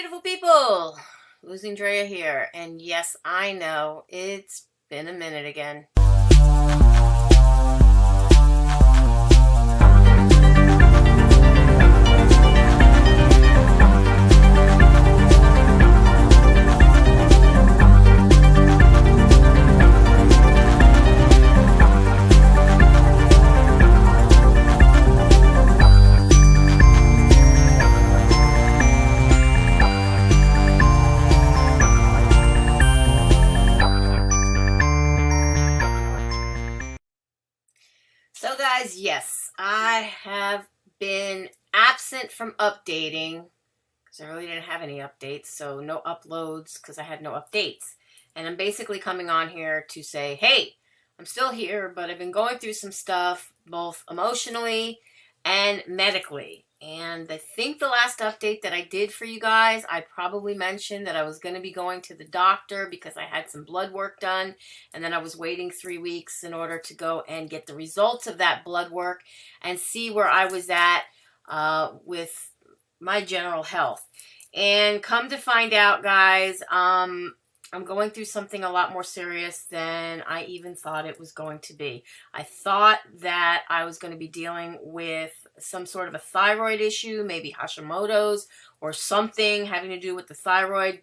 beautiful people. LosingDrea here. And yes, I know it's been a minute again. So guys, yes, I have been absent from updating because I really didn't have any updates, so no uploads because I had no updates. And I'm basically coming on here to say, hey, I'm still here, but I've been going through some stuff, both emotionally and medically. And I think the last update that I did for you guys, I probably mentioned that I was going to be going to the doctor because I had some blood work done. And then I was waiting 3 weeks in order to go and get the results of that blood work and see where I was at with my general health. And come to find out, guys, I'm going through something a lot more serious than I even thought it was going to be. I thought that I was going to be dealing with some sort of a thyroid issue, maybe Hashimoto's or something having to do with the thyroid.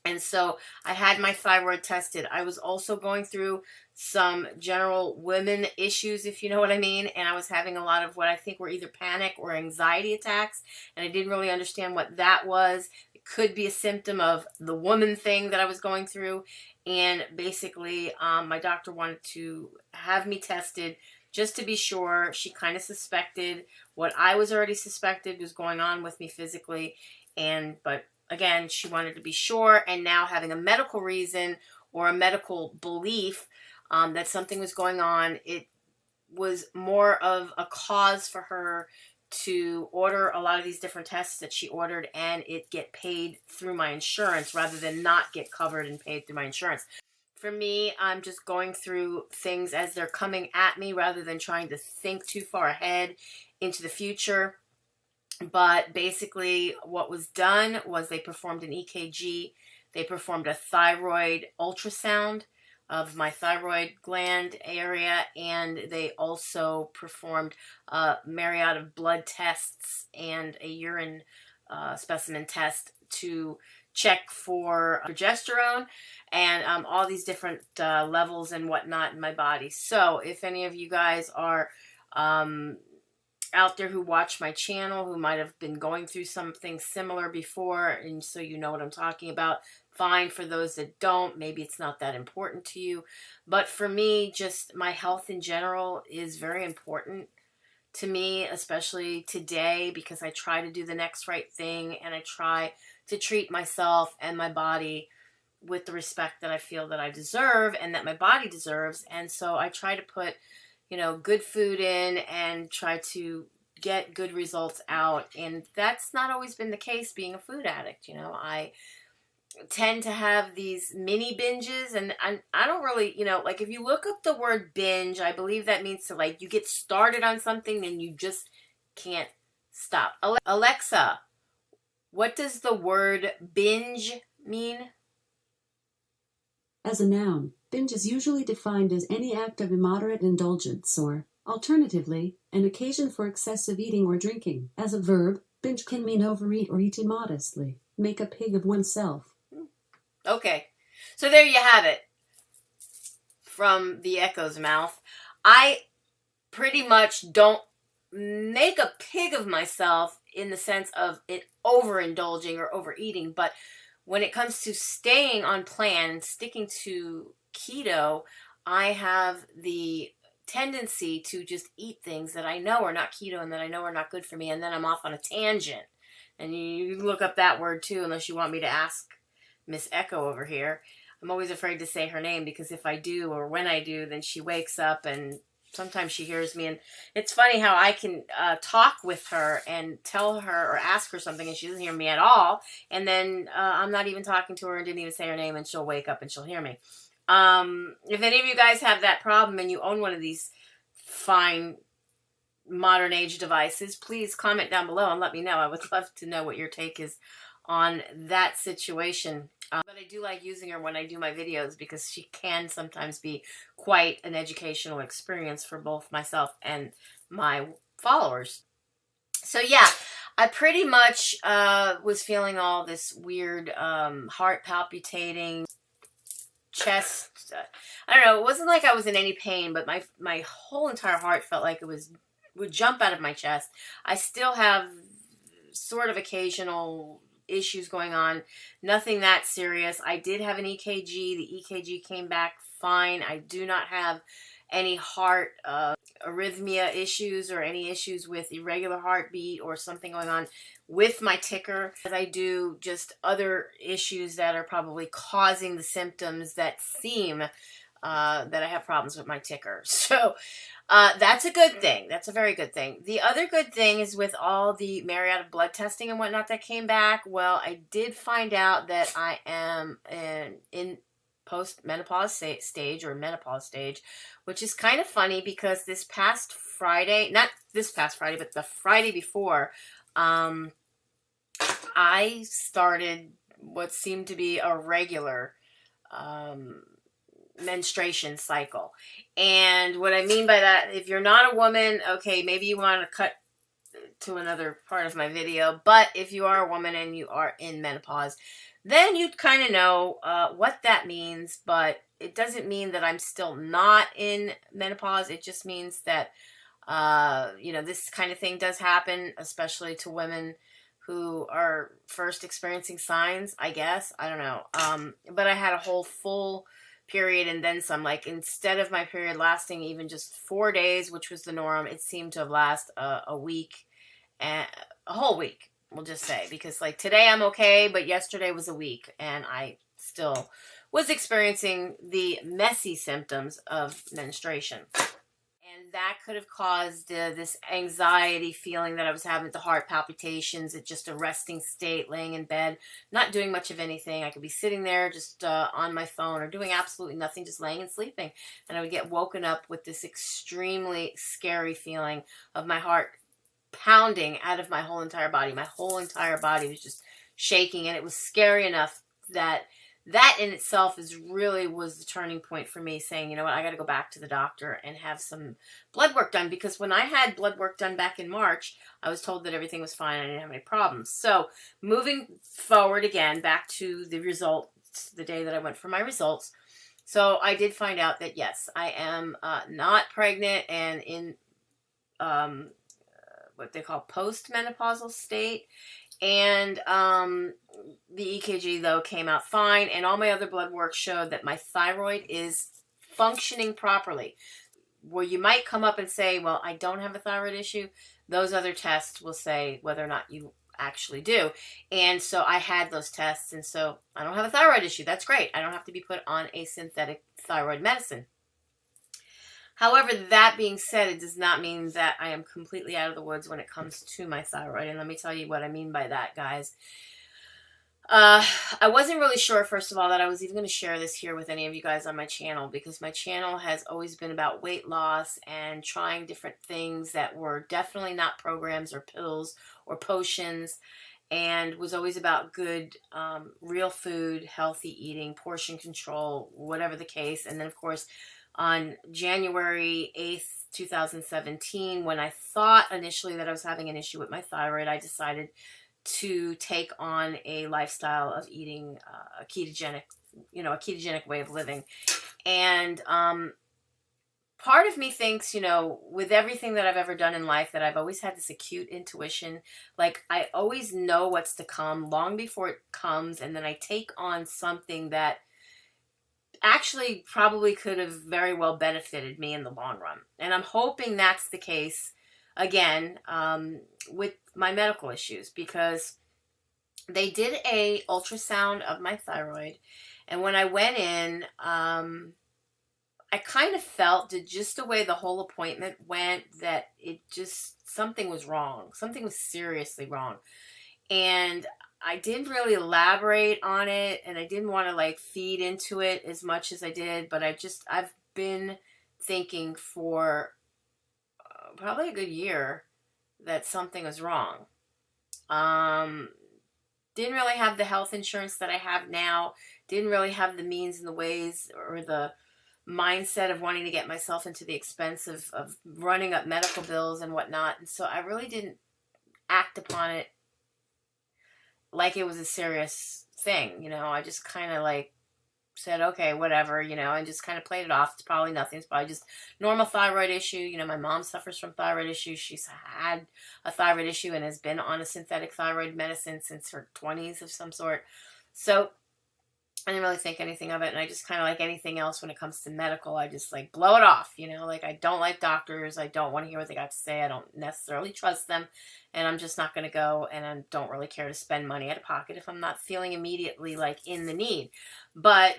And so I had my thyroid tested. I was also going through some general women issues, if you know what I mean. And I was having a lot of what I think were either panic or anxiety attacks. And I didn't really understand what that was. It could be a symptom of the woman thing that I was going through. And basically, my doctor wanted to have me tested just to be sure. She kind of suspected what I was already suspected was going on with me physically. But again, she wanted to be sure, and now having a medical reason or a medical belief that something was going on, it was more of a cause for her to order a lot of these different tests that she ordered and it get paid through my insurance rather than not get covered and paid through my insurance. For me, I'm just going through things as they're coming at me rather than trying to think too far ahead into the future. But basically what was done was they performed an EKG, they performed a thyroid ultrasound of my thyroid gland area, and they also performed a myriad of blood tests and a urine specimen test to check for progesterone and all these different levels and whatnot in my body. So if any of you guys are out there who watch my channel, who might have been going through something similar before, and so you know what I'm talking about, fine. For those that don't, maybe it's not that important to you. But for me, just my health in general is very important to me, especially today, because I try to do the next right thing and I try to treat myself and my body with the respect that I feel that I deserve and that my body deserves. And so I try to put good food in and try to get good results out. And that's not always been the case being a food addict. I tend to have these mini binges, and I don't really, like if you look up the word binge, I believe that means to you get started on something and you just can't stop. Alexa, what does the word binge mean? As a noun, binge is usually defined as any act of immoderate indulgence or, alternatively, an occasion for excessive eating or drinking. As a verb, binge can mean overeat or eat immodestly, make a pig of oneself. Okay, so there you have it from the Echo's mouth. I pretty much don't make a pig of myself in the sense of it overindulging or overeating, but when it comes to staying on plan and sticking to keto, I have the tendency to just eat things that I know are not keto and that I know are not good for me, and then I'm off on a tangent. And you look up that word too, unless you want me to ask Miss Echo over here. I'm always afraid to say her name because if I do, or when I do, then she wakes up and sometimes she hears me, and it's funny how I can talk with her and tell her or ask her something and she doesn't hear me at all, and then I'm not even talking to her and didn't even say her name and she'll wake up and she'll hear me. If any of you guys have that problem and you own one of these fine modern age devices, please comment down below and let me know. I would love to know what your take is on that situation. But I do like using her when I do my videos because she can sometimes be quite an educational experience for both myself and my followers. So yeah, I pretty much was feeling all this weird heart palpitating, chest. I don't know. It wasn't like I was in any pain, but my whole entire heart felt like would jump out of my chest. I still have sort of occasional issues going on. Nothing that serious. I did have an EKG. The EKG came back fine. I do not have any heart arrhythmia issues or any issues with irregular heartbeat or something going on with my ticker, as I do just other issues that are probably causing the symptoms that seem that I have problems with my ticker. So that's a good thing. That's a very good thing. The other good thing is with all the myriad of blood testing and whatnot that came back, well, I did find out that I am in post-menopause stage or menopause stage, which is kind of funny because this past Friday, not this past Friday, but the Friday before, I started what seemed to be a regular menstruation cycle. And what I mean by that, if you're not a woman, okay, maybe you want to cut to another part of my video, but if you are a woman and you are in menopause, then you'd kind of know what that means, but it doesn't mean that I'm still not in menopause. It just means that, this kind of thing does happen, especially to women who are first experiencing signs, I guess. I don't know. But I had a whole full period and then some. Like, instead of my period lasting even just 4 days, which was the norm, it seemed to have lasted a week, and a whole week, we'll just say, because like today I'm okay, but yesterday was a week and I still was experiencing the messy symptoms of menstruation. And that could have caused this anxiety feeling that I was having, the heart palpitations, at just a resting state, laying in bed, not doing much of anything. I could be sitting there just on my phone or doing absolutely nothing, just laying and sleeping. And I would get woken up with this extremely scary feeling of my heart pounding out of my whole entire body. My whole entire body was just shaking, and it was scary enough that in itself was the turning point for me, saying, you know what, I got to go back to the doctor and have some blood work done, because when I had blood work done back in March, I was told that everything was fine. I didn't have any problems. So moving forward again, back to the results, the day that I went for my results. So I did find out that yes, I am not pregnant and in what they call post-menopausal state. And the EKG, though, came out fine, and all my other blood work showed that my thyroid is functioning properly. Where you might come up and say, well, I don't have a thyroid issue, those other tests will say whether or not you actually do. And so I had those tests, and so I don't have a thyroid issue. That's great. I don't have to be put on a synthetic thyroid medicine. However, that being said, it does not mean that I am completely out of the woods when it comes to my thyroid. And let me tell you what I mean by that, guys. I wasn't really sure, first of all, that I was even going to share this here with any of you guys on my channel, because my channel has always been about weight loss and trying different things that were definitely not programs or pills or potions, and was always about good, real food, healthy eating, portion control, whatever the case. And then, of course, on January 8th, 2017, when I thought initially that I was having an issue with my thyroid, I decided to take on a lifestyle of eating a ketogenic way of living. And part of me thinks, with everything that I've ever done in life, that I've always had this acute intuition. Like, I always know what's to come long before it comes, and then I take on something that actually probably could have very well benefited me in the long run. And I'm hoping that's the case again with my medical issues, because they did a ultrasound of my thyroid, and when I went in, I kind of felt that just the way the whole appointment went, that something was wrong. Something was seriously wrong. And I didn't really elaborate on it, and I didn't want to feed into it as much as I did, but I've been thinking for probably a good year that something was wrong. didn't really have the health insurance that I have now, didn't really have the means and the ways or the mindset of wanting to get myself into the expense of running up medical bills and whatnot. And so I really didn't act upon it like it was a serious thing. I just kind of like said, okay, whatever, and just kind of played it off. It's probably nothing. It's probably just normal thyroid issue. My mom suffers from thyroid issues. She's had a thyroid issue and has been on a synthetic thyroid medicine since her 20s of some sort. So I didn't really think anything of it. And I just kind of, like anything else when it comes to medical, I just like blow it off, like I don't like doctors. I don't want to hear what they got to say. I don't necessarily trust them, and I'm just not going to go, and I don't really care to spend money out of pocket if I'm not feeling immediately like in the need. But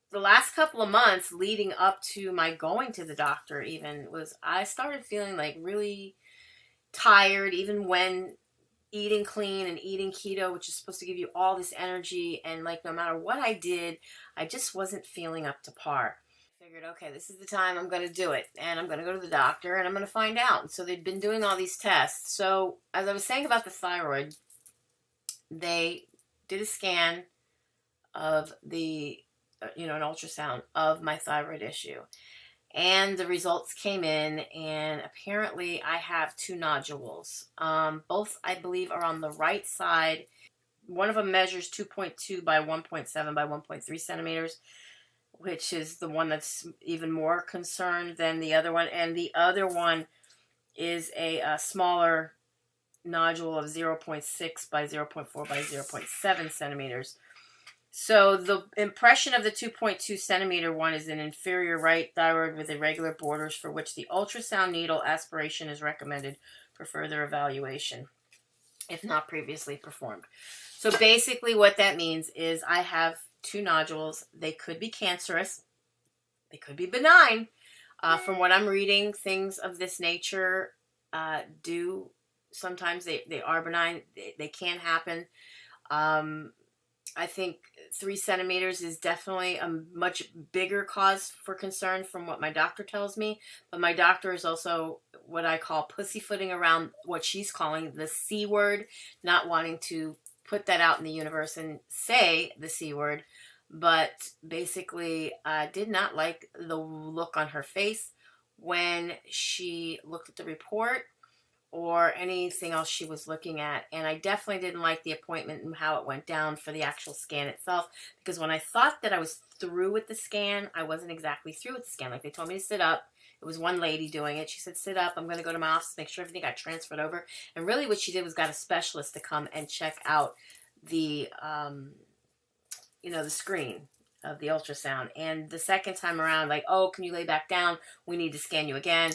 the last couple of months leading up to my going to the doctor even I started feeling like really tired, even when eating clean and eating keto, which is supposed to give you all this energy, and like no matter what I did, I just wasn't feeling up to par. I figured, okay, this is the time I'm going to do it, and I'm going to go to the doctor and I'm going to find out. And so they'd been doing all these tests. So as I was saying about the thyroid, they did a scan of an ultrasound of my thyroid issue. And the results came in, and apparently I have 2 nodules. Both, I believe, are on the right side. One of them measures 2.2 by 1.7 by 1.3 centimeters, which is the one that's even more concerned than the other one. And the other one is a smaller nodule of 0.6 by 0.4 by 0.7 centimeters. So the impression of the 2.2 centimeter one is an inferior right thyroid with irregular borders, for which the ultrasound needle aspiration is recommended for further evaluation, if not previously performed. So basically what that means is I have 2 nodules. They could be cancerous. They could be benign. From what I'm reading, things of this nature do sometimes they are benign. They can happen. I think 3 centimeters is definitely a much bigger cause for concern from what my doctor tells me. But my doctor is also what I call pussyfooting around what she's calling the C word, not wanting to put that out in the universe and say the C word. But basically, I did not like the look on her face when she looked at the report or anything else she was looking at. And I definitely didn't like the appointment and how it went down for the actual scan itself, because when I thought that I was through with the scan, I wasn't exactly through with the scan. Like, they told me to sit up. It was one lady doing it. She said, sit up. I'm going to go to my office, make sure everything got transferred over. And really what she did was got a specialist to come and check out the, the screen of the ultrasound. And the second time around, like, oh, can you lay back down? We need to scan you again.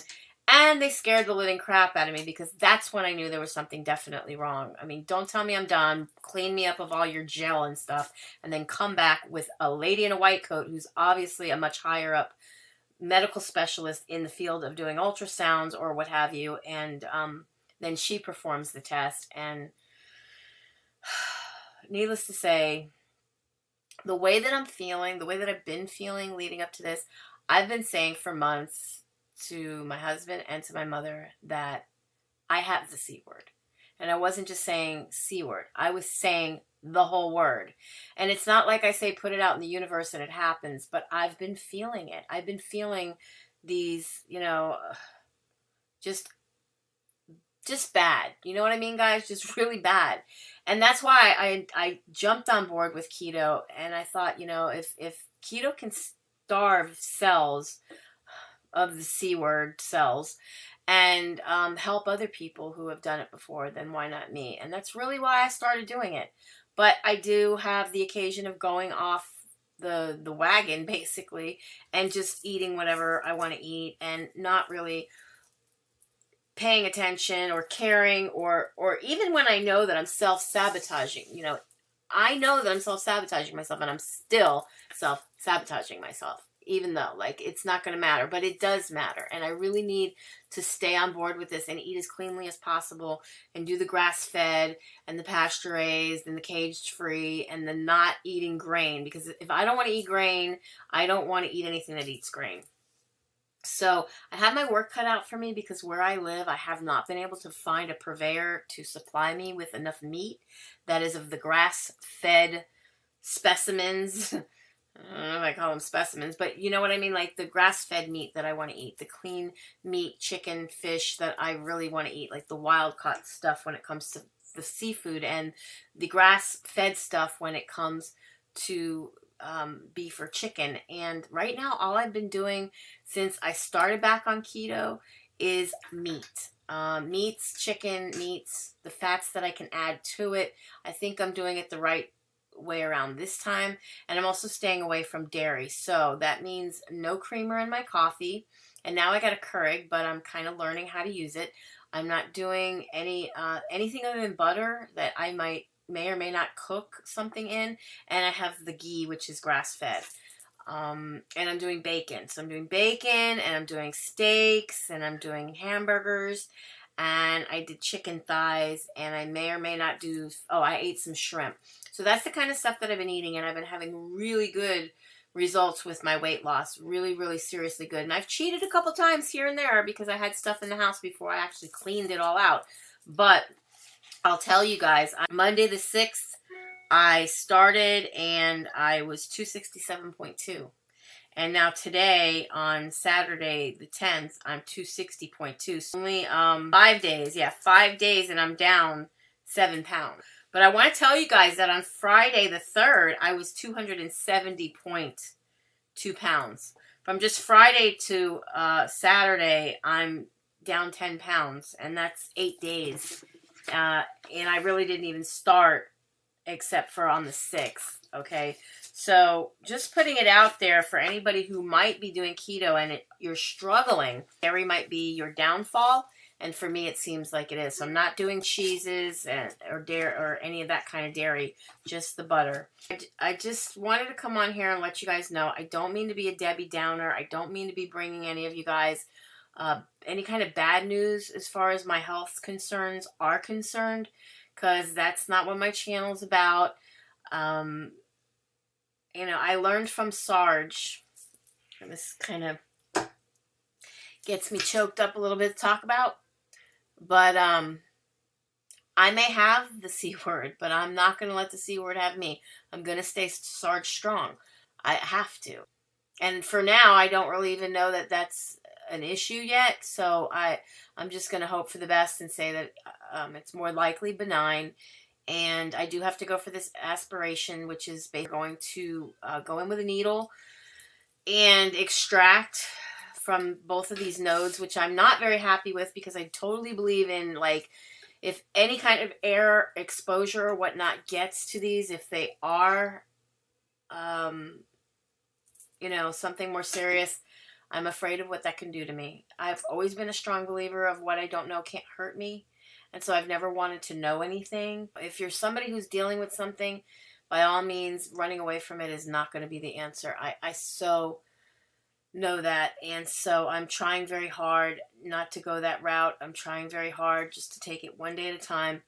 And they scared the living crap out of me, because that's when I knew there was something definitely wrong. I mean, don't tell me I'm done. Clean me up of all your gel and stuff, and then come back with a lady in a white coat who's obviously a much higher up medical specialist in the field of doing ultrasounds or what have you. And then she performs the test. And needless to say, the way that I'm feeling, the way that I've been feeling leading up to this, I've been saying for months to my husband and to my mother that I have the C word. And I wasn't just saying C word. I was saying the whole word. And it's not like I say put it out in the universe and it happens, but I've been feeling it. I've been feeling these, just bad. You know what I mean, guys? Just really bad. And that's why I jumped on board with keto. And I thought, if keto can starve cells of the C word cells and help other people who have done it before, then why not me? And that's really why I started doing it. But I do have the occasion of going off the wagon, basically, and just eating whatever I want to eat and not really paying attention or caring, or even when I know that I'm self-sabotaging. I know that I'm self-sabotaging myself, and I'm still self-sabotaging myself, even though, like, it's not going to matter, but it does matter. And I really need to stay on board with this and eat as cleanly as possible and do the grass-fed and the pasture-raised and the caged-free and the not eating grain, because if I don't want to eat grain, I don't want to eat anything that eats grain. So I have my work cut out for me because where I live, I have not been able to find a purveyor to supply me with enough meat that is of the grass-fed specimens. I don't know if I call them specimens, but you know what I mean? Like the grass-fed meat that I want to eat, the clean meat, chicken, fish that I really want to eat, like the wild-caught stuff when it comes to the seafood, and the grass-fed stuff when it comes to beef or chicken. And right now, all I've been doing since I started back on keto is meat. Meats, chicken, meats, the fats that I can add to it. I think I'm doing it the right way around this time. And I'm also staying away from dairy. So that means no creamer in my coffee. And now I got a Keurig, but I'm kind of learning how to use it. I'm not doing anything other than butter that I may or may not cook something in. And I have the ghee, which is grass-fed. And I'm doing bacon. So I'm doing bacon, and I'm doing steaks, and I'm doing hamburgers, and I did chicken thighs, and I may or may not do, I ate some shrimp. So that's the kind of stuff that I've been eating, and I've been having really good results with my weight loss. Really, really seriously good. And I've cheated a couple times here and there because I had stuff in the house before I actually cleaned it all out. But I'll tell you guys, Monday the 6th, I started and I was 267.2. And now today, on Saturday the 10th, I'm 260.2. So only 5 days. Yeah, 5 days and I'm down 7 pounds. But I want to tell you guys that on Friday the 3rd, I was 270.2 pounds. From just Friday to Saturday, I'm down 10 pounds. And that's 8 days. And I really didn't even start except for on the 6th, okay? So just putting it out there for anybody who might be doing keto and you're struggling. Dairy might be your downfall, and for me it seems like it is. So I'm not doing cheeses or dairy or any of that kind of dairy, just the butter. I just wanted to come on here and let you guys know I don't mean to be a Debbie Downer. I don't mean to be bringing any of you guys any kind of bad news as far as my health concerns are concerned, because that's not what my channel's about. You know, I learned from Sarge, and this kind of gets me choked up a little bit to talk about, but I may have the C word, but I'm not going to let the C word have me. I'm going to stay Sarge strong. I have to. And for now, I don't really even know that that's an issue yet, so I'm just going to hope for the best and say that it's more likely benign. And I do have to go for this aspiration, which is basically going to go in with a needle and extract from both of these nodes, which I'm not very happy with because I totally believe in, like, if any kind of air exposure or whatnot gets to these, if they are, you know, something more serious, I'm afraid of what that can do to me. I've always been a strong believer of what I don't know can't hurt me. And so I've never wanted to know anything. If you're somebody who's dealing with something, by all means, running away from it is not going to be the answer. I so know that. And so I'm trying very hard not to go that route. I'm trying very hard just to take it one day at a time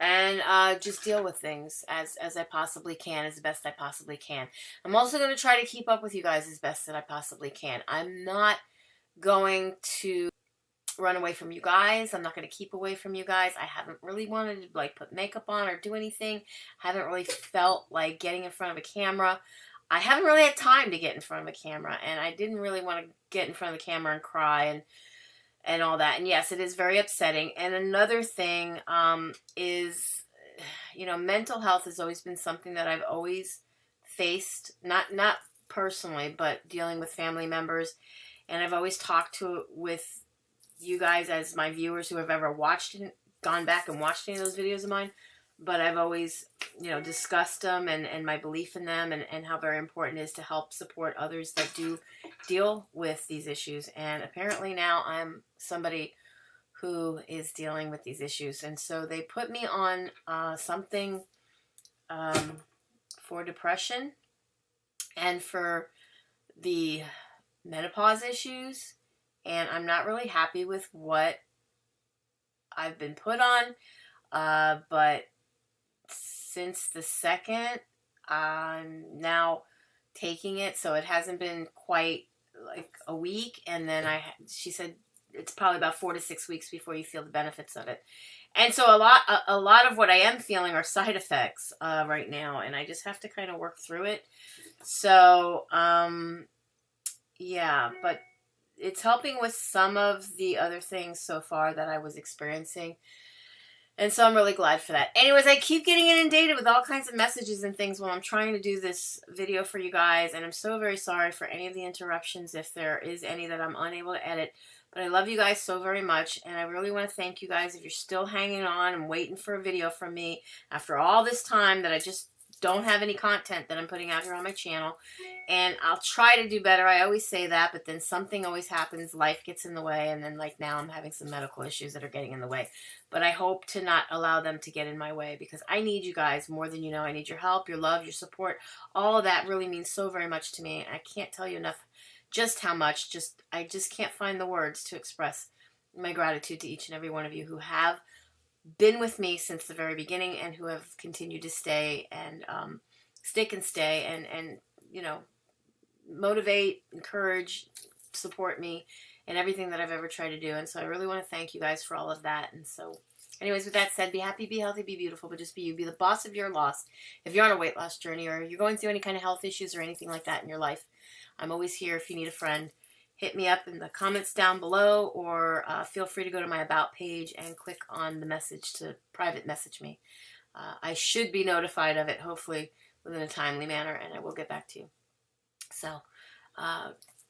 and just deal with things as I possibly can, as best I possibly can. I'm also going to try to keep up with you guys as best that I possibly can. I'm not going to run away from you guys. I'm not going to keep away from you guys. I haven't really wanted to like put makeup on or do anything. Haven't really felt like getting in front of a camera. I haven't really had time to get in front of a camera, and I didn't really want to get in front of the camera and cry and all that. And yes, it is very upsetting. And another thing is, you know, mental health has always been something that I've always faced, not personally, but dealing with family members. And I've always talked with you guys as my viewers who have ever watched and gone back and watched any of those videos of mine. But I've always, you know, discussed them and my belief in them and how very important it is to help support others that do deal with these issues. And apparently now I'm somebody who is dealing with these issues. And so they put me on something for depression and for the menopause issues. And I'm not really happy with what I've been put on. But since the 2nd, I'm now taking it. So it hasn't been quite like a week, and then she said it's probably about 4 to 6 weeks before you feel the benefits of it. And so a lot of what I am feeling are side effects right now, and I just have to kind of work through it. So yeah, but it's helping with some of the other things so far that I was experiencing. And so I'm really glad for that. Anyways, I keep getting inundated with all kinds of messages and things while I'm trying to do this video for you guys. And I'm so very sorry for any of the interruptions, if there is any that I'm unable to edit. But I love you guys so very much. And I really want to thank you guys if you're still hanging on and waiting for a video from me after all this time that I just don't have any content that I'm putting out here on my channel. And I'll try to do better. I always say that, but then something always happens. Life gets in the way, and then like now I'm having some medical issues that are getting in the way. But I hope to not allow them to get in my way, because I need you guys more than you know. I need your help, your love, your support. All of that really means so very much to me. I can't tell you enough just how much. I just can't find the words to express my gratitude to each and every one of you who have been with me since the very beginning and who have continued to stay and stick and stay and you know, motivate, encourage, support me in everything that I've ever tried to do. And so I really want to thank you guys for all of that. And so anyways, with that said, be happy, be healthy, be beautiful, but just be you. Be the boss of your loss. If you're on a weight loss journey or you're going through any kind of health issues or anything like that in your life, I'm always here if you need a friend. Hit me up in the comments down below, or feel free to go to my About page and click on the message to private message me. I should be notified of it, hopefully within a timely manner, and I will get back to you. So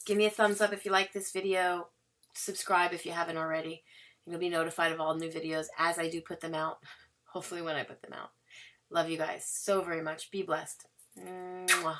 give me a thumbs up if you like this video. Subscribe if you haven't already. You'll be notified of all new videos as I do put them out, hopefully when I put them out. Love you guys so very much. Be blessed. Mwah.